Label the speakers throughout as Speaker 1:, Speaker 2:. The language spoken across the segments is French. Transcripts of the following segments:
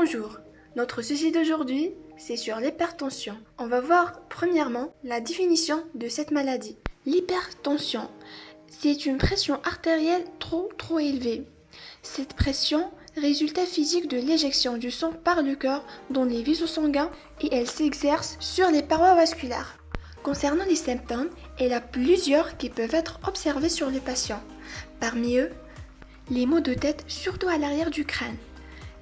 Speaker 1: Bonjour, notre sujet d'aujourd'hui, c'est sur l'hypertension. On va voir premièrement la définition de cette maladie. L'hypertension, c'est une pression artérielle trop élevée. Cette pression résultat physique de l'éjection du sang par le cœur dans les vaisseaux sanguins et elle s'exerce sur les parois vasculaires. Concernant les symptômes, il y a plusieurs qui peuvent être observés sur les patients. Parmi eux, les maux de tête surtout à l'arrière du crâne,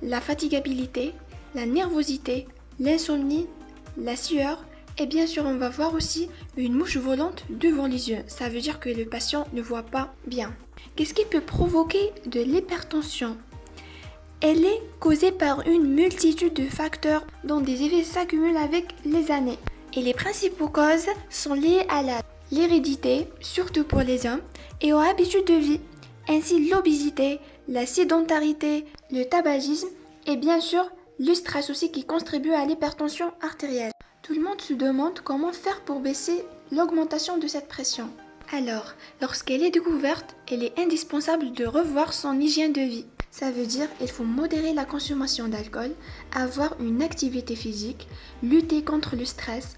Speaker 1: la fatigabilité, la nervosité, l'insomnie, la sueur et bien sûr on va voir aussi une mouche volante devant les yeux. Ça veut dire que le patient ne voit pas bien. Qu'est-ce qui peut provoquer de l'hypertension? Elle est causée par une multitude de facteurs dont des effets s'accumulent avec les années. Et les principaux causes sont liées à l'hérédité, surtout pour les hommes, et aux habitudes de vie, ainsi l'obésité, la sédentarité, le tabagisme et bien sûr le stress aussi qui contribue à l'hypertension artérielle. Tout le monde se demande comment faire pour baisser l'augmentation de cette pression. Alors, lorsqu'elle est découverte, il est indispensable de revoir son hygiène de vie. Ça veut dire qu'il faut modérer la consommation d'alcool, avoir une activité physique, lutter contre le stress,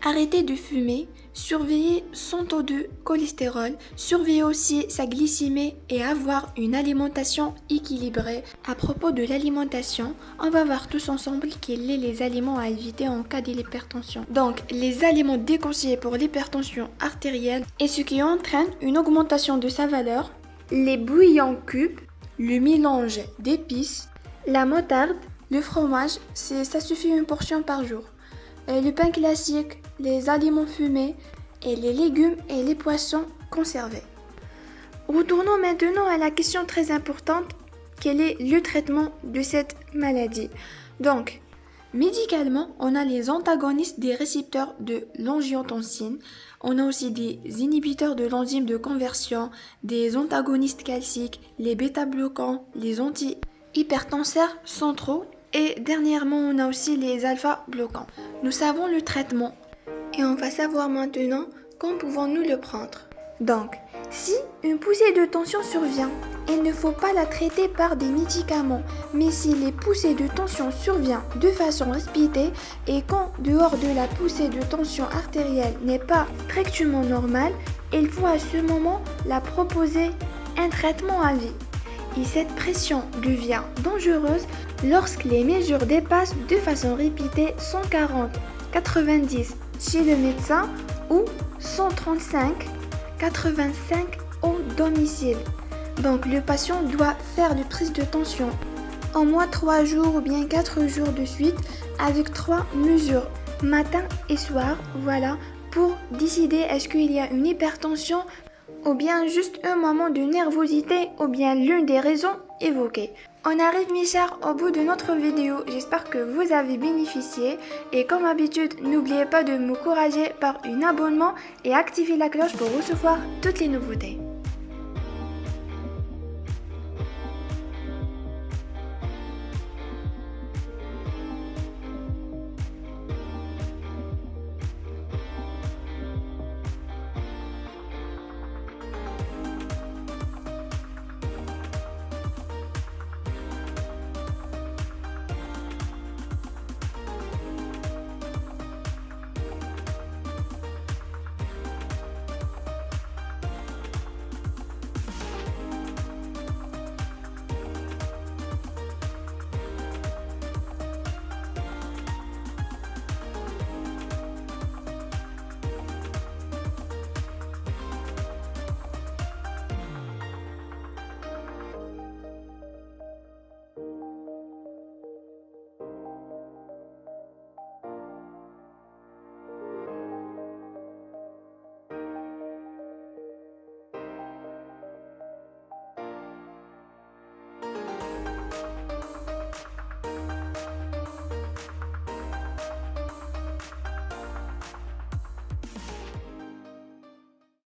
Speaker 1: arrêter de fumer, surveiller son taux de cholestérol, surveiller aussi sa glycémie et avoir une alimentation équilibrée. À propos de l'alimentation, on va voir tous ensemble quels sont les aliments à éviter en cas de l'hypertension. Donc, les aliments déconseillés pour l'hypertension artérielle et ce qui entraîne une augmentation de sa valeur, les bouillons cubes, le mélange d'épices, la moutarde, le fromage, ça suffit une portion par jour. Le pain classique, les aliments fumés et les légumes et les poissons conservés. Retournons maintenant à la question très importante, quel est le traitement de cette maladie? Donc, médicalement, on a les antagonistes des récepteurs de l'angiotensine, on a aussi des inhibiteurs de l'enzyme de conversion, des antagonistes calciques, les bêta-bloquants, les anti-hypertenseurs centraux et dernièrement on a aussi les alpha-bloquants. Nous savons le traitement et on va savoir maintenant quand pouvons-nous le prendre. Donc, si une poussée de tension survient, il ne faut pas la traiter par des médicaments, mais si les poussées de tension surviennent de façon répétée et quand dehors de la poussée de tension artérielle n'est pas strictement normale, il faut à ce moment la proposer un traitement à vie. Et cette pression devient dangereuse lorsque les mesures dépassent de façon répétée 140-90 chez le médecin ou 135-85 au domicile. Donc le patient doit faire une prise de tension au moins 3 jours ou bien 4 jours de suite avec 3 mesures, matin et soir, voilà, pour décider est-ce qu'il y a une hypertension ou bien juste un moment de nervosité ou bien l'une des raisons évoquées. On arrive mes chers au bout de notre vidéo, j'espère que vous avez bénéficié et comme d'habitude n'oubliez pas de m'encourager par un abonnement et activer la cloche pour recevoir toutes les nouveautés.